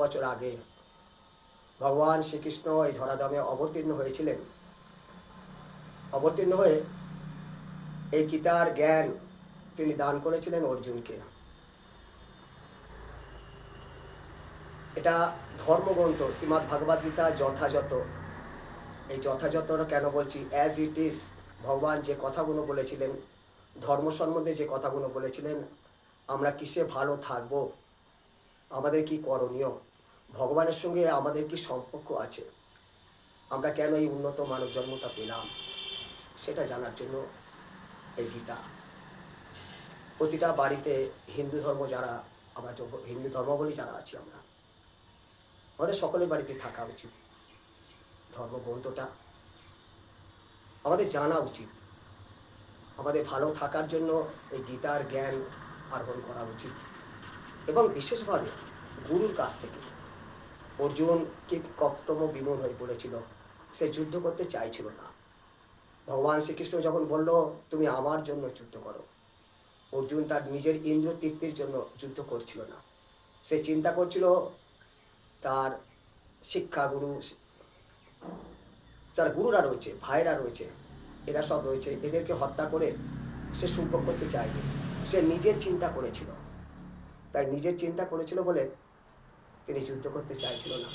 বছর আগে ভগবান শ্রীকৃষ্ণ এই ধরাধামে অবতীর্ণ হয়ে এই গীতার জ্ঞান তিনি দান করেছিলেন অর্জুনকে। এটা ধর্মগ্রন্থ শ্রীমদ্ ভগবদ গীতা যথাযথ। এই যথাযথ কেন বলছি, অ্যাজ ইট ইজ ভগবান যে কথাগুলো বলেছিলেন, ধর্ম সম্বন্ধে যে কথাগুলো বলেছিলেন, আমরা কিসে ভালো থাকবো, আমাদের কি করণীয়, ভগবানের সঙ্গে আমাদের কি সম্পর্ক আছে, আমরা কেন এই উন্নত মানব জন্মটা পেলাম, সেটা জানার জন্য এই গীতা। প্রতিটা বাড়িতে হিন্দু ধর্ম যারা, আমরা হিন্দু ধর্মাবলী যারা আছি, আমাদের সকলের বাড়িতে থাকা উচিত। ধর্মগ্রন্থটা আমাদের জানা উচিত। আমাদের ভালো থাকার জন্য এই গীতার জ্ঞান আহরণ করা উচিত। এবং বিশেষভাবে গুরুর কাছ থেকে। অর্জুন কি কর্তব্য বিমূঢ় হয়ে পড়েছিল, সে যুদ্ধ করতে চাইছিল না। ভগবান শ্রীকৃষ্ণ যখন বলল তুমি আমার জন্য যুদ্ধ করো, অর্জুন তার নিজের ইন্দ্র তৃপ্তির জন্য যুদ্ধ করছিল না। সে চিন্তা করছিল তার শিক্ষাগুরু, যার গুরুরা রয়েছে, ভাইরা রয়েছে, এরা সব রয়েছে, এদেরকে হত্যা করে সে সুভোগ করতে চায়নি। সে নিজের চিন্তা করেছিল, তাই নিজের চিন্তা করেছিল বলে তিনি যুদ্ধ করতে চাইছিল না।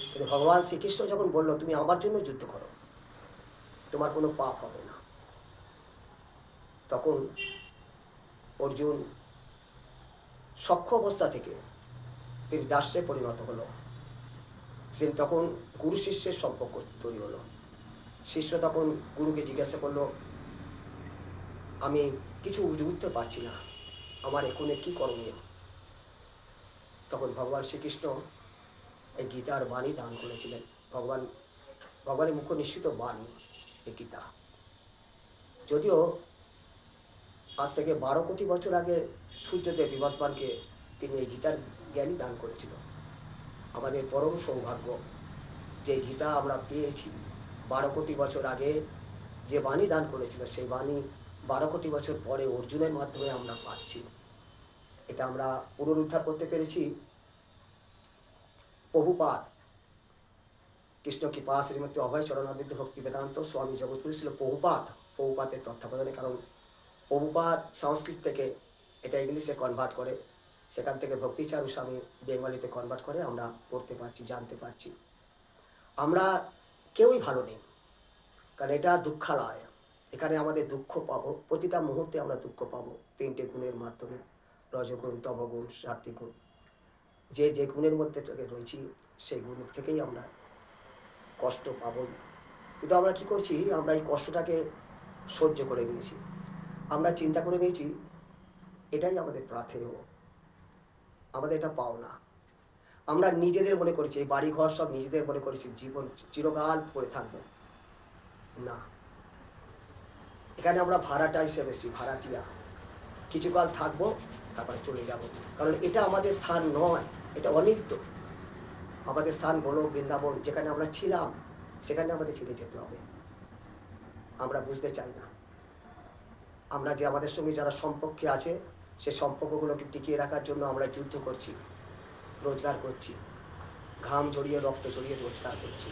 কিন্তু ভগবান শ্রীকৃষ্ণ যখন বলল তুমি আমার জন্য যুদ্ধ করো, তোমার কোনো পাপ হবে না, তখন অর্জুন সখ্য অবস্থা থেকে তিনি দাস্যে পরিণত হলো। তখন গুরু শিষ্যের সম্পর্ক তৈরি হলো। শিষ্য তখন গুরুকে জিজ্ঞাসা করলো আমি কিছু বুঝতে পারছি না, আমার এখন কি করণীয়। তখন ভগবান শ্রীকৃষ্ণ এই গীতার বাণী দান করেছিলেন। ভগবানের মুখ নিশ্চিত বাণী এই গীতা। যদিও আজ থেকে 12 কোটি বছর আগে সূর্যদেব বিবর্তমানকে তিনি এই গীতার জ্ঞানই দান করেছিল। আমাদের পরম সৌভাগ্য যে গীতা আমরা পেয়েছি। 12 কোটি বছর আগে যে বাণী দান করেছিল, সেই বাণী 12 কোটি বছর পরে অর্জুনের মাধ্যমে আমরা পাচ্ছি। এটা আমরা পুনরুদ্ধার করতে পেরেছি। প্রভুপাদ কৃষ্ণ কৃপা শ্রীমতী অভয় চরণাবৃদ্ধ ভক্তি বেদান্ত স্বামী জগৎগুরু ছিল প্রভুপাতের তত্ত্বাবধানে। কারণ প্রভুপাদ সংস্কৃত থেকে এটা ইংলিশে কনভার্ট করে, সেখান থেকে ভক্তিচারু স্বামী বেঙ্গলিতে কনভার্ট করে আমরা পড়তে পারছি, জানতে পারছি। আমরা কেউই ভালো নেই, কারণ এটা দুঃখালয়। এখানে আমাদের দুঃখ পাবো, প্রতিটা মুহূর্তে আমরা দুঃখ পাবো 3টে গুণের মাধ্যমে, রজগুণ, তমগুণ, সাত্বিগুণ। যে গুণের মধ্যে রয়েছি সেই গুণ থেকেই আমরা কষ্ট পাবই। কিন্তু আমরা কি করছি, আমরা এই কষ্টটাকে সহ্য করে নিয়েছি। আমরা চিন্তা করে নিয়েছি এটাই আমাদের প্রাথেয়, আমাদের এটা পাও না। আমরা নিজেদের মনে করেছি, এই বাড়ি ঘর সব নিজেদের মনে করেছি, জীবন চিরকাল পড়ে থাকবো না। এখানে আমরা ভাড়াটা হিসেবে এসেছি, ভাড়াটিয়া। কিছুকাল থাকবো, তারপরে চলে যাব। কারণ এটা আমাদের স্থান নয়, এটা অনিত্য। আমাদের স্থান বলো বৃন্দাবন, যেখানে আমরা ছিলাম সেখানে আমাদের ফিরে যেতে হবে। আমরা বুঝতে চাই না। আমরা যে আমাদের সঙ্গে যারা সম্পর্কে আছে, সে সম্পর্কগুলোকে টিকিয়ে রাখার জন্য আমরা যুদ্ধ করছি, রোজগার করছি, ঘাম ঝরিয়ে রক্ত ঝরিয়ে রোজগার করছি,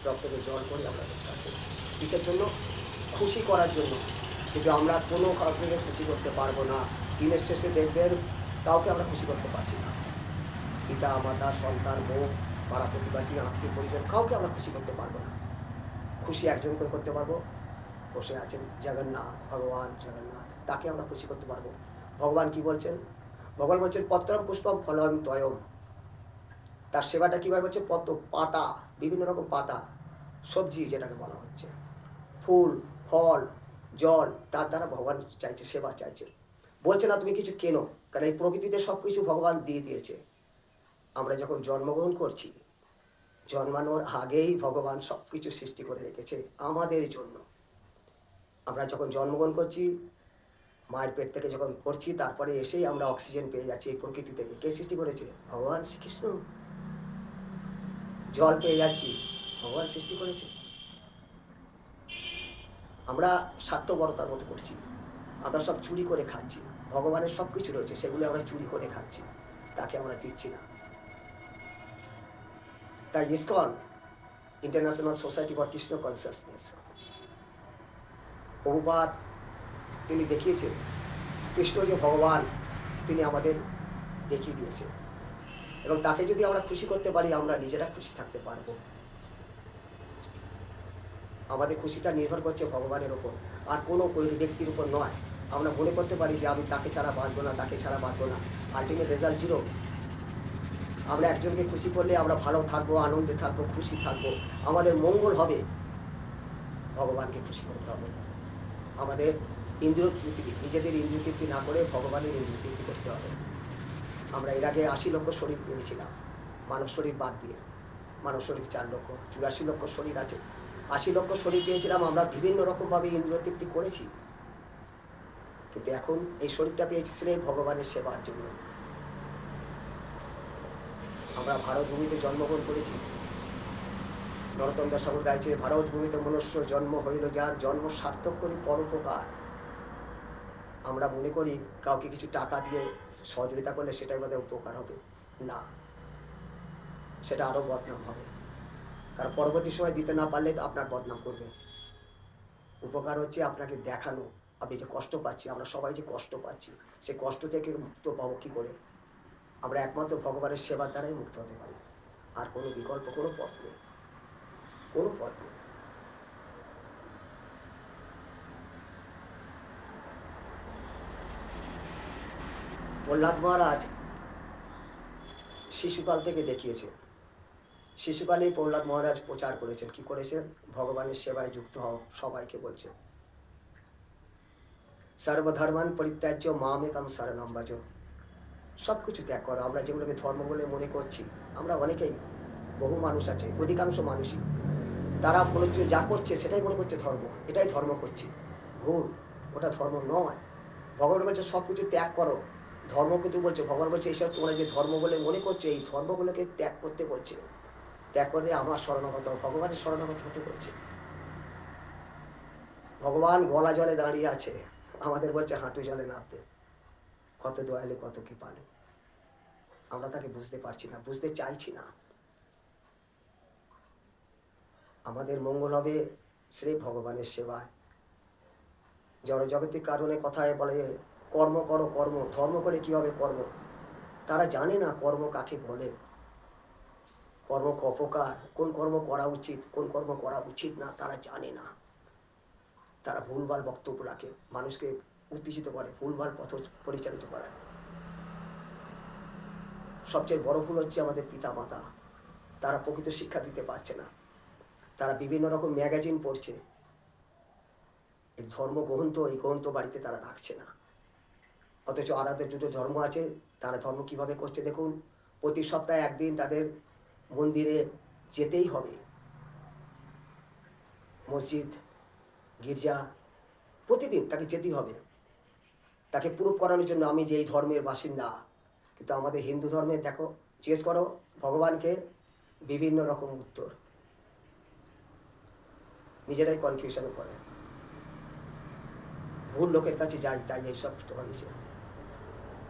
রক্তকে জল করে আমরা রোজগার করছি। কিসের জন্য? খুশি করার জন্য। কিন্তু আমরা কোনো কাউকে খুশি করতে পারবো না। দিনের শেষে দেখবেন কাউকে আমরা খুশি করতে পারছি না। পিতা মাতা সন্তান বউ পাড়া প্রতিবাসী আত্মীয় পরিজন, কাউকে আমরা খুশি করতে পারবো না। খুশি একজনকে করতে পারবো, বসে আছেন জগন্নাথ, ভগবান জগন্নাথ, তাকে আমরা খুশি করতে পারবো। ভগবান কি বলছেন? ভগবান বলছেন পত্রম পুষ্পম ফলম তয়ম। তার সেবাটা কীভাবে হচ্ছে? পাতা, বিভিন্ন রকম পাতা, সবজি যেটাকে বলা হচ্ছে, ফুল ফল জল, তার দ্বারা ভগবান চাইছে, সেবা চাইছে। বলছে না তুমি কিছু কেনো, কারণ এই প্রকৃতিতে সব কিছু ভগবান দিয়ে দিয়েছে। আমরা যখন জন্মগ্রহণ করছি, জন্মানোর আগেই ভগবান সব কিছু সৃষ্টি করে রেখেছে আমাদের জন্য। আমরা যখন জন্মগ্রহণ করছি, মায়ের পেট থেকে যখন পড়ছি, তারপরে এসেই আমরা অক্সিজেন পেয়ে যাচ্ছি এই প্রকৃতি থেকে। কে সৃষ্টি করেছে? ভগবান শ্রীকৃষ্ণ। জল পেয়ে যাচ্ছি, ভগবান সৃষ্টি করেছে। আমরা স্বার্থপরতার মতো করছি, আমরা সব চুরি করে খাচ্ছি। ভগবানের সব কিছু রয়েছে, সেগুলো আমরা চুরি করে খাচ্ছি, তাকে আমরা দিচ্ছি না। তাই ISKCON international society for Krishna consciousness, Prabhupada তিনি দেখিয়েছে কৃষ্ণ যে ভগবান, তিনি আমাদের দেখিয়ে দিয়েছে, এবং তাকে যদি আমরা খুশি করতে পারি আমরা নিজেরা খুশি থাকতে পারবো। আমাদের খুশিটা নির্ভর করছে ভগবানের ওপর, আর কোনো ব্যক্তির উপর নয়। আমরা মনে করতে পারি যে আমি তাকে ছাড়া বাঁচবো না, তাকে ছাড়া বাঁচবো না, আলটিমেট রেজাল্ট জিরো। আমরা একজনকে খুশি করলে আমরা ভালো থাকবো, আনন্দে থাকবো, খুশি থাকবো, আমাদের মঙ্গল হবে। ভগবানকে খুশি করতে হবে। আমাদের ইন্দ্রিয় তৃপ্তি, নিজেদের ইন্দ্রিয় তৃপ্তি না করে ভগবানের ইন্দ্রিয় তৃপ্তি করতে হবে। আমরা এর আগে 80 লক্ষ শরীর পেয়েছিলাম, মানব শরীর বাদ দিয়ে। মানব শরীর 4 লক্ষ, 84 লক্ষ শরীর আছে। 80 লক্ষ শরীর পেয়েছিলাম, আমরা বিভিন্ন রকমভাবে ইন্দ্রিয় তৃপ্তি করেছি, কিন্তু এখন এই শরীরটা পেয়েছি সেটাই ভগবানের সেবার জন্য। আমরা ভারত ভূমিতে জন্মগ্রহণ করেছি। নরোত্তম দাস ঠাকুর গাইছে, ভারত ভূমিতে মনুষ্য জন্ম হইল যার, জন্ম সার্থক করি পরোপকার। আমরা মনে করি কাউকে কিছু টাকা দিয়ে সহযোগিতা করলে সেটাই আমাদের উপকার হবে, না, সেটা আরও বদনাম হবে। কারণ পরবর্তী সময় দিতে না পারলে তো আপনার বদনাম করবে। উপকার হচ্ছে আপনাকে দেখানো, আপনি যে কষ্ট পাচ্ছি, আমরা সবাই যে কষ্ট পাচ্ছি, সে কষ্ট থেকে মুক্ত পাবো কী করে? আমরা একমাত্র ভগবানের সেবার দ্বারাই মুক্ত হতে পারি, আর কোনো বিকল্প কোনো পথ নেই, কোনো পথ নেই। প্রহ্লাদ মহারাজ শিশুকাল থেকে দেখিয়েছে, শিশুকালেই প্রহ্লাদ মহারাজ প্রচার করেছেন। কি করেছেন? ভগবানের সেবায় যুক্ত হও, সবাইকে বলছে সর্বধর্মান পরিত্যাজ্য মামেকং শরণং ভজ। সব কিছু ত্যাগ করো। আমরা যেগুলোকে ধর্ম বলে মনে করছি, আমরা অনেকেই, বহু মানুষ আছে, অধিকাংশ মানুষই, তারা মনে হচ্ছে যা করছে সেটাই মনে করছে ধর্ম, এটাই ধর্ম করছি। ভুল, ওটা ধর্ম নয়। ভগবান বলছে সব কিছু ত্যাগ করো। ধর্ম কিন্তু বলছে, ভগবান বলছে এইসব তোমরা যে ধর্ম বলে মনে করছো, এই ধর্মগুলোকে ত্যাগ করতে বলছে। ত্যাগ করে আমার শরণাগত, ভগবানের শরণাগত হতে বলছে। ভগবান গলা জলে দাঁড়িয়ে আছে, আমাদের বলছে হাঁটু জলে নামতে। কত দয়ালু, কত কৃপালু, আমরা তাকে বুঝতে পারছি না, বুঝতে চাইছি না। আমাদের মঙ্গল হবে শ্রী ভগবানের সেবায়। জড়জগতিক কারণে কথায় বলে কর্ম করো, কর্ম। ধর্ম করে কী হবে কর্ম? তারা জানে না কর্ম কাকে বলে, কর্ম অপকার, কোন কর্ম করা উচিত, কোন কর্ম করা উচিত না, তারা জানে না। তারা ভুলভাল বক্তব্য রাখে, মানুষকে উত্তেজিত করে, ভুলভাল পথ পরিচালিত করায়। সবচেয়ে বড় ভুল হচ্ছে আমাদের পিতা মাতা, তারা প্রকৃত শিক্ষা দিতে পারছে না। তারা বিভিন্ন রকম ম্যাগাজিন পড়ছে, এই ধর্মগ্রন্থ, এই গ্রন্থ বাড়িতে তারা রাখছে না। অথচ আরাধ্যের দুটো ধর্ম আছে, তারা ধর্ম কিভাবে করছে দেখুন। প্রতি সপ্তাহে একদিন তাদের মন্দিরে যেতেই হবে, মসজিদ, গির্জা, প্রতিদিন তাকে যেতেই হবে, তাকে প্রুফ করানোর জন্য আমি যে এই ধর্মের বাসিন্দা। কিন্তু আমাদের হিন্দু ধর্মে দেখো, জিজ্ঞেস করো ভগবানকে, বিভিন্ন রকম উত্তর, নিজেরাই কনফিউশনে পড়ে। ভুল লোকের কাছে যাই, তাই এইসব হয়েছে।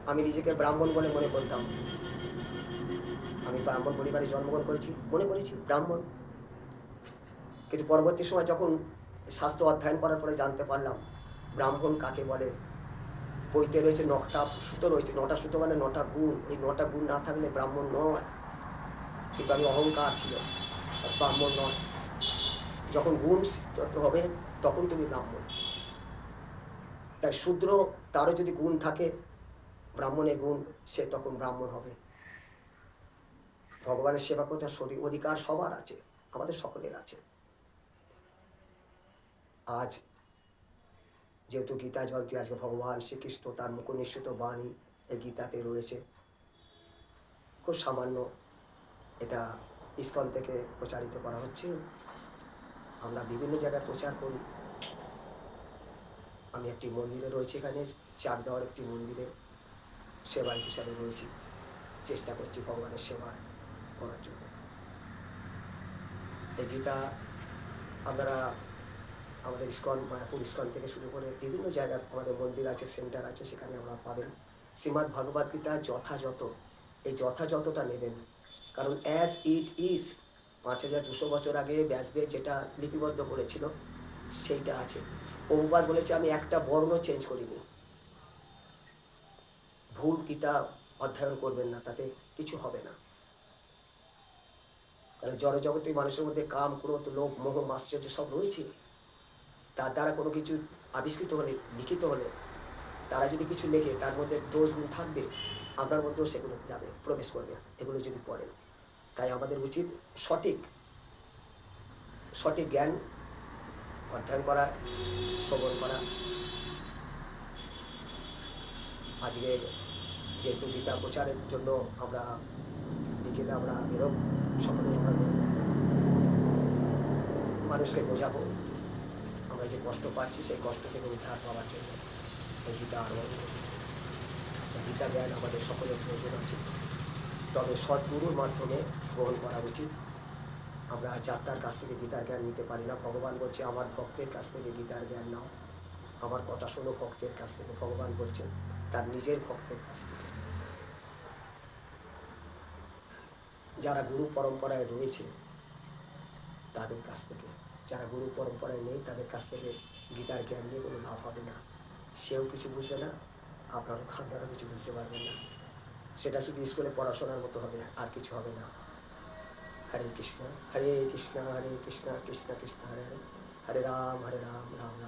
আমি নিজেকে ব্রাহ্মণ বলে মনে করতাম, আমি ব্রাহ্মণ পরিবারে জন্মগ্রহণ করেছি, মনে করেছি ব্রাহ্মণ। কিন্তু পরবর্তী সময় যখন শাস্ত্র অধ্যয়ন করার পরে জানতে পারলাম ব্রাহ্মণ কাকে বলে। বইতে রয়েছে 9টা সুতো রয়েছে, 9টা সুতো মানে 9টা গুণ। এই 9টা গুণ না থাকলে ব্রাহ্মণ নয়। কিন্তু আমি অহংকার ছিল, ব্রাহ্মণ নয়। যখন গুণ হবে তখন তুমি ব্রাহ্মণ। তাই শূদ্র, তারও যদি গুণ থাকে, ব্রাহ্মণের গুণ, সে তখন ব্রাহ্মণ হবে। ভগবানের সেবা করতে অধিকার সবার আছে, আমাদের সকলের আছে। আজ যেহেতু গীতা জয়ন্তী, আজকে ভগবান শ্রীকৃষ্ণ তার মুখনিঃসৃত বাণী এই গীতাতে রয়েছে। খুব সামান্য এটা ইসকন থেকে প্রচারিত করা হচ্ছে, আমরা বিভিন্ন জায়গায় প্রচার করি। আমি একটি মন্দিরে রয়েছি, এখানে চারদেওয়ার একটি মন্দিরে সেবায়িত হিসাবে রয়েছি, চেষ্টা করছি ভগবানের সেবা করার জন্য। এই গীতা আমরা আমাদের ইসকন, মায়াপুর ইসকন থেকে শুরু করে বিভিন্ন জায়গায় আমাদের মন্দির আছে, সেন্টার আছে, সেখানে আমরা পাবেন। শ্রীমদ্ ভগবদ্ গীতা যথাযথ, এই যথাযথটা নেবেন, কারণ অ্যাজ ইট ইজ 5200 বছর আগে ব্যাসদেব যেটা লিপিবদ্ধ করেছিল সেইটা আছে। প্রভুপাদ বলেছে আমি একটা বর্ণ চেঞ্জ করিনি। ভুল গীতা অধ্যয়ন করবেন না, তাতে কিছু হবে না। কারণ জড়জগতে মানুষের মধ্যে কাম, ক্রোধ, লোভ, মোহ, মাশ্চর্য সব রয়েছে। তার দ্বারা কোনো কিছু আবিষ্কৃত হলে, লিখিত হলে, তারা যদি কিছু লেখে তার মধ্যে দোষ গুণ থাকবে, আপনার মধ্যেও সেগুলো যাবে, প্রবেশ করবে এগুলো যদি পড়েন। তাই আমাদের উচিত সঠিক সঠিক জ্ঞান অধ্যয়ন করা, শ্রবণ করা। আজকে যেহেতু গীতা প্রচারের জন্য আমরা বিকেলে আমরা বেরোব, সকলে আমরা বেরোব, মানুষকে বোঝাবো আমরা যে কষ্ট পাচ্ছি সেই কষ্ট থেকে উদ্ধার পাওয়ার জন্য এই গীতা আরম্ভ করব। গীতা জ্ঞান আমাদের সকলের প্রয়োজন আছে, তবে সদ্গুরুর মাধ্যমে গ্রহণ করা উচিত। আমরা যাত্রার কাছ থেকে গীতার জ্ঞান নিতে পারি না। ভগবান বলছে আমার ভক্তের কাছ থেকে গীতার জ্ঞান নাও, আমার কথা শোনো ভক্তের কাছ থেকে। ভগবান বলছেন তার নিজের ভক্তের কাছ থেকে, যারা গুরু পরম্পরায় রয়েছে তাদের কাছ থেকে। যারা গুরু পরম্পরায় নেই তাদের কাছ থেকে গীতার জ্ঞান নিয়ে কোনো লাভ হবে না। সেও কিছু বুঝবে না, আপনারও খানদারও কিছু বুঝতে পারবেন না। সেটা শুধু স্কুলে পড়াশোনার মতো হবে, আর কিছু হবে না। হরে কৃষ্ণ হরে কৃষ্ণ কৃষ্ণ কৃষ্ণ হরে হরে, হরে রাম রাম রাম।